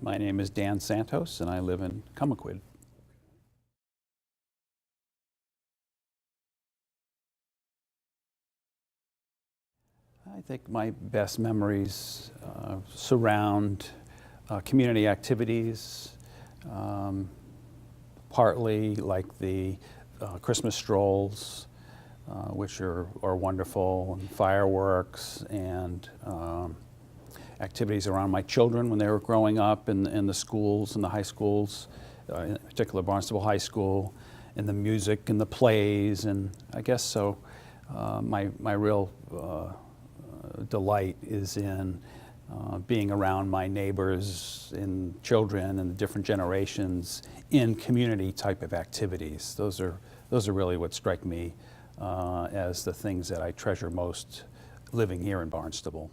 My name is Dan Santos, and I live in Comaquid. I think my best memories surround community activities, partly like the Christmas strolls, which are wonderful, and fireworks, and activities around my children when they were growing up in the schools and the high schools, in particular Barnstable High School, and the music and the plays, and I guess so. My real delight is in being around my neighbors and children and the different generations in community type of activities. Those are really what strike me as the things that I treasure most living here in Barnstable.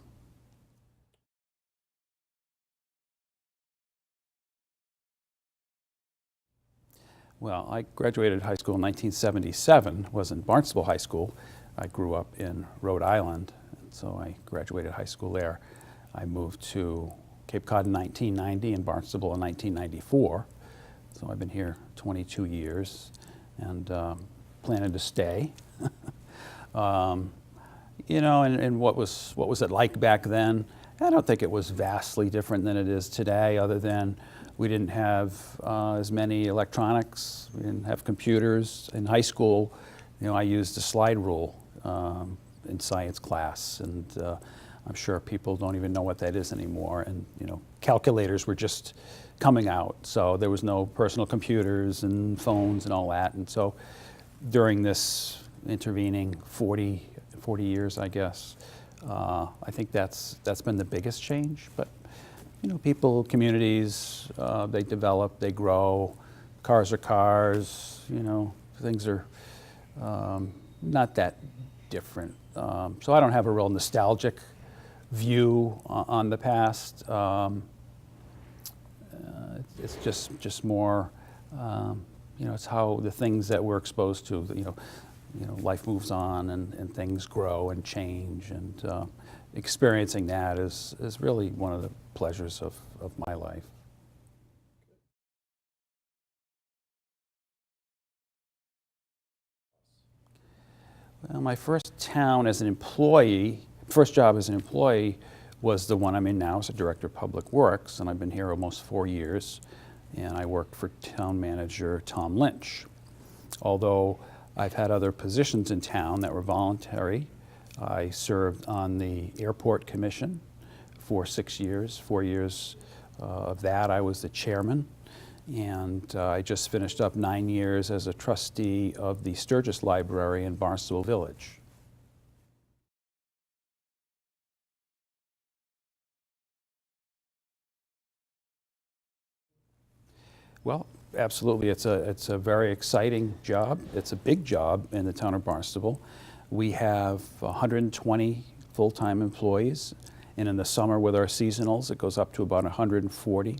Well, I graduated high school in 1977, was in Barnstable High School. I grew up in Rhode Island, and so I graduated high school there. I moved to Cape Cod in 1990 and Barnstable in 1994. So I've been here 22 years and planning to stay. You know, and what was it like back then? I don't think it was vastly different than it is today, other than we didn't have as many electronics. We didn't have computers. In high school, you know, I used a slide rule in science class, and I'm sure people don't even know what that is anymore. And you know, calculators were just coming out, so there was no personal computers and phones and all that. And so during this intervening 40 years, I guess, I think that's been the biggest change. But you know, people, communities, they develop, they grow. Cars are cars. You know, things are not that different. So I don't have a real nostalgic view on the past. It's just more, you know, it's how the things that we're exposed to. You know, life moves on and things grow and change, and experiencing that is really one of the pleasures of my life. Well, my first job as an employee was the one I'm in now as a Director of Public Works, and I've been here almost 4 years, and I worked for Town Manager Tom Lynch. Although I've had other positions in town that were voluntary. I served on the Airport Commission for 6 years. 4 years of that I was the chairman, and I just finished up 9 years as a trustee of the Sturgis Library in Barnstable Village. Well, absolutely. It's a very exciting job. It's a big job in the town of Barnstable. We have 120 full-time employees, and in the summer with our seasonals, it goes up to about 140.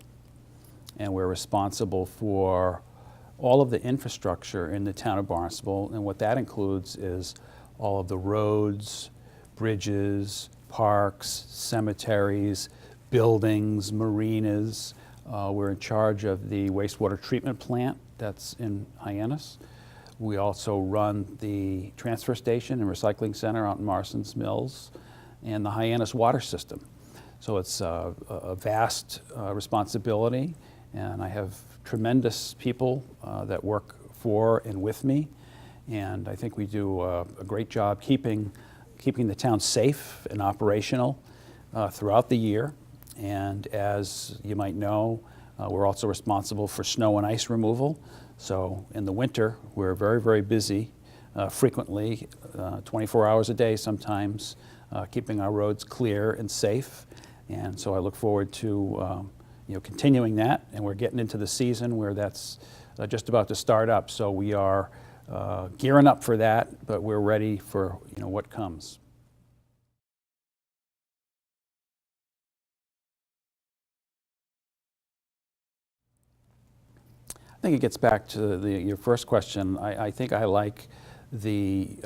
And we're responsible for all of the infrastructure in the town of Barnstable, and what that includes is all of the roads, bridges, parks, cemeteries, buildings, marinas. We're in charge of the wastewater treatment plant that's in Hyannis. We also run the transfer station and recycling center out in Marston's Mills and the Hyannis water system. So it's a vast responsibility, and I have tremendous people that work for and with me, and I think we do a great job keeping the town safe and operational throughout the year. And as you might know, we're also responsible for snow and ice removal. So in the winter, we're very, very busy, frequently, 24 hours a day sometimes, keeping our roads clear and safe. And so I look forward to continuing that. And we're getting into the season where that's just about to start up. So we are gearing up for that, but we're ready for what comes. think it gets back to your first question. I think I like the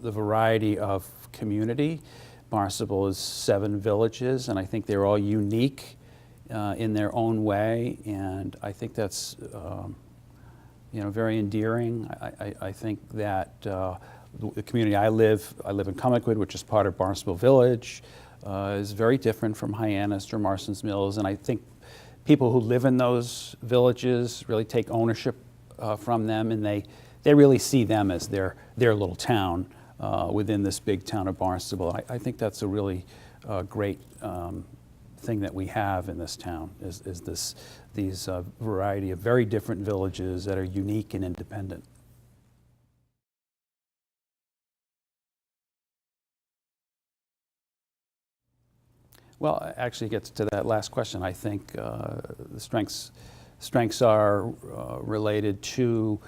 variety of community. Barnstable is 7 villages, and I think they're all unique in their own way, and I think that's very endearing. I think that the community I live in Comiquid, which is part of Barnstable Village, is very different from Hyannis or Marston's Mills, and I think people who live in those villages really take ownership from them, and they really see them as their little town within this big town of Barnstable. I think that's a really great thing that we have in this town, is these variety of very different villages that are unique and independent. Well, actually, it gets to that last question. I think the strengths are related to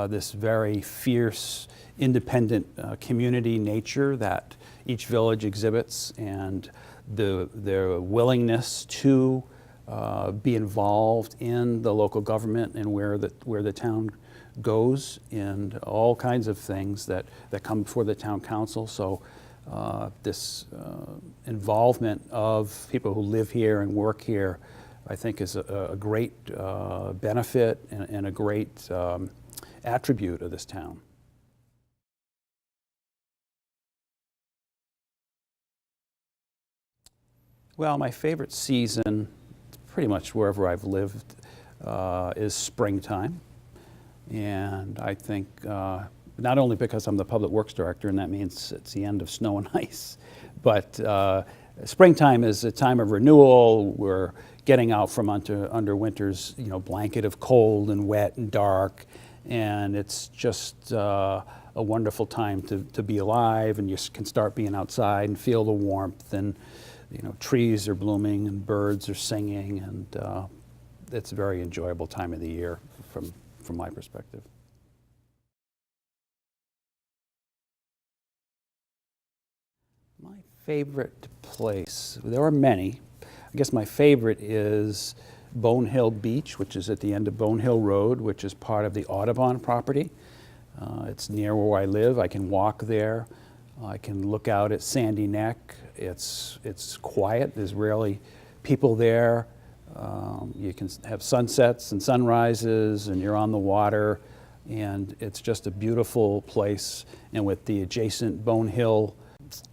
this very fierce, independent community nature that each village exhibits, and their willingness to be involved in the local government and where the town goes, and all kinds of things that come before the town council. So this involvement of people who live here and work here, I think, is a great benefit and a great attribute of this town. Well, my favorite season, pretty much wherever I've lived, is springtime. And I think not only because I'm the public works director, and that means it's the end of snow and ice, but springtime is a time of renewal. We're getting out from under winter's blanket of cold and wet and dark, and it's just a wonderful time to be alive, and you can start being outside and feel the warmth, and trees are blooming and birds are singing, and it's a very enjoyable time of the year from my perspective. My favorite place, there are many. I guess my favorite is Bone Hill Beach, which is at the end of Bone Hill Road, which is part of the Audubon property. It's near where I live. I can walk there. I can look out at Sandy Neck. It's quiet. There's rarely people there. You can have sunsets and sunrises, and you're on the water, and it's just a beautiful place. And with the adjacent Bone Hill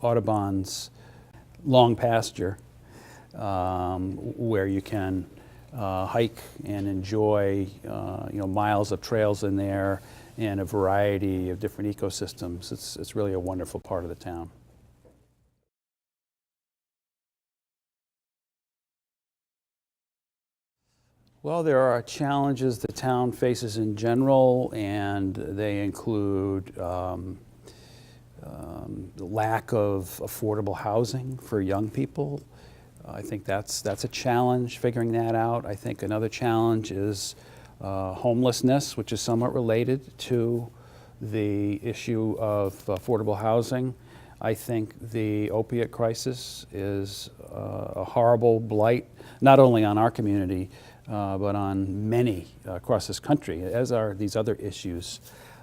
Audubon's long pasture, where you can hike and enjoy miles of trails in there and a variety of different ecosystems. It's really a wonderful part of the town. Well, there are challenges the town faces in general, and they include the lack of affordable housing for young people. I think that's a challenge, figuring that out. I think another challenge is homelessness, which is somewhat related to the issue of affordable housing. I think the opiate crisis is a horrible blight, not only on our community, but on many across this country, as are these other issues.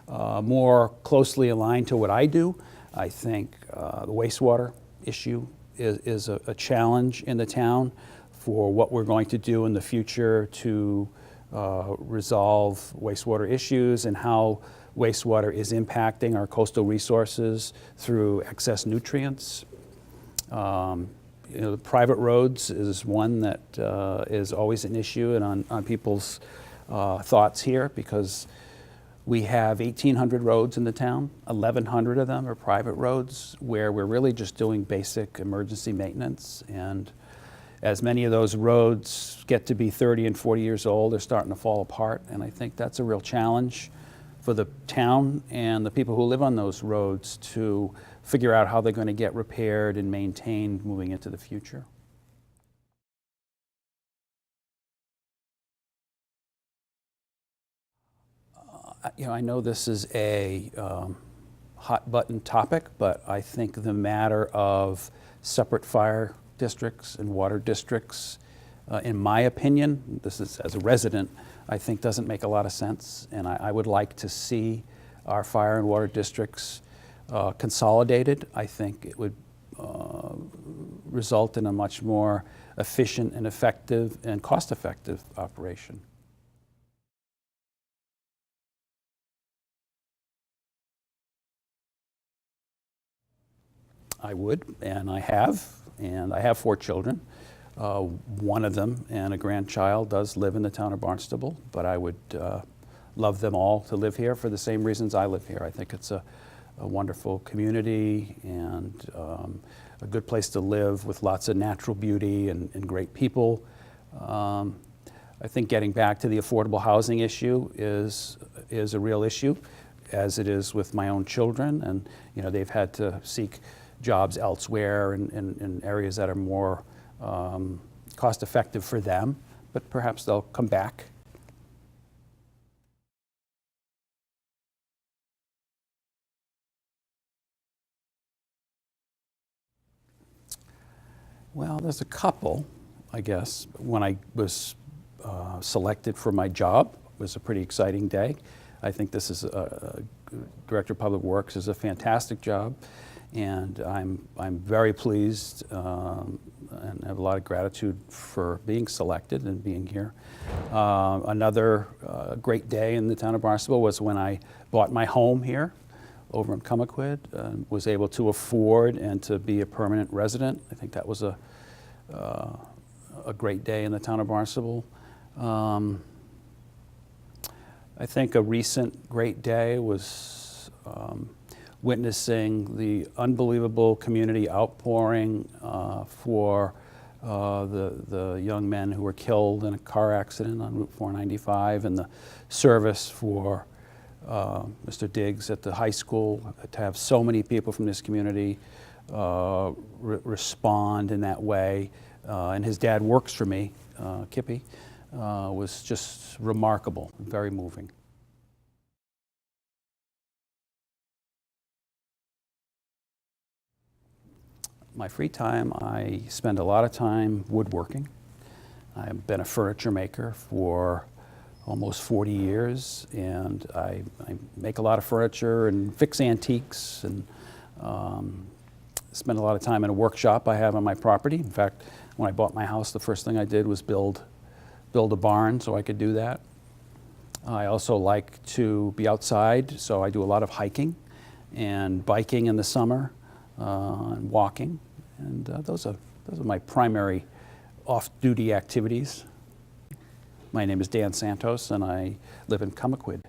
More closely aligned to what I do, I think the wastewater issue is a challenge in the town for what we're going to do in the future to resolve wastewater issues, and how wastewater is impacting our coastal resources through excess nutrients. The private roads is one that is always an issue and on people's thoughts here, because we have 1,800 roads in the town. 1,100 of them are private roads where we're really just doing basic emergency maintenance. And as many of those roads get to be 30 and 40 years old, they're starting to fall apart. And I think that's a real challenge for the town and the people who live on those roads to figure out how they're going to get repaired and maintained moving into the future. I know this is a hot button topic, but I think the matter of separate fire districts and water districts, in my opinion, this is as a resident, I think doesn't make a lot of sense, and I would like to see our fire and water districts consolidated. I think it would result in a much more efficient and effective and cost-effective operation. I would, and I have 4 children. One of them and a grandchild does live in the town of Barnstable, but I would love them all to live here for the same reasons I live here. I think it's a wonderful community and a good place to live with lots of natural beauty and great people. I think getting back to the affordable housing issue is a real issue, as it is with my own children, and they've had to seek jobs elsewhere in areas that are more cost-effective for them, but perhaps they'll come back. Well, there's a couple, I guess. When I was selected for my job, it was a pretty exciting day. I think this is Director of Public Works is a fantastic job, and I'm very pleased and have a lot of gratitude for being selected and being here. Another great day in the town of Barnstable was when I bought my home here over in Comaquid, was able to afford and to be a permanent resident. I think that was a great day in the town of Barnstable. I think a recent great day was witnessing the unbelievable community outpouring for the young men who were killed in a car accident on Route 495, and the service for Mr. Diggs at the high school, to have so many people from this community respond in that way. And his dad works for me, Kippy, was just remarkable, very moving. My free time, I spend a lot of time woodworking. I've been a furniture maker for almost 40 years, and I make a lot of furniture and fix antiques, and spend a lot of time in a workshop I have on my property. In fact, when I bought my house, the first thing I did was build a barn so I could do that. I also like to be outside, so I do a lot of hiking and biking in the summer and walking, and those are my primary off-duty activities. My name is Dan Santos, and I live in Comaquid.